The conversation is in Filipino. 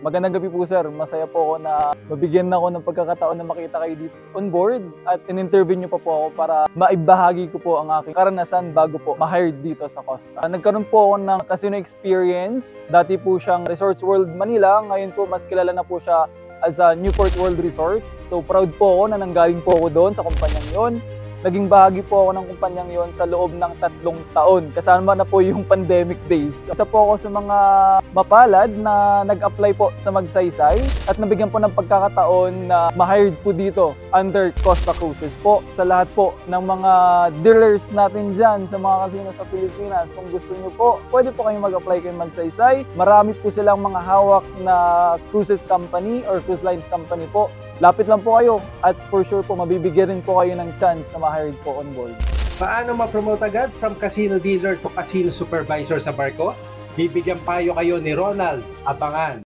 Magandang gabi po sir, masaya po ako na mabigyan ako ng pagkakataon na makita kayo dito on board at in-interview niyo pa po ako para maibahagi ko po ang aking karanasan bago po ma-hired dito sa Costa. Nagkaroon po ako ng casino experience, dati po siyang Resorts World Manila, ngayon po mas kilala na po siya as a Newport World Resorts. So proud po ako na nanggaling po ako doon sa kumpanyang yon. Naging bahagi po ako ng kumpanyang yon sa loob ng 3 taon. Kasama na po yung pandemic days. Isa po ako sa mga mapalad na nag-apply po sa Magsaysay at nabigyan po ng pagkakataon na ma-hired po dito under Costa Cruises po. Sa lahat po ng mga dealers natin dyan sa mga casino sa Pilipinas, kung gusto nyo po, pwede po kayong mag-apply kay Magsaysay. Marami po silang mga hawak na cruises company or cruise lines company po. Lapit lang po kayo at for sure po mabibigyan rin po kayo ng chance na ma-hired po on board. Paano ma-promote agad from casino dealer to casino supervisor sa barko? Bibigyan payo kayo ni Ronald. Abangan!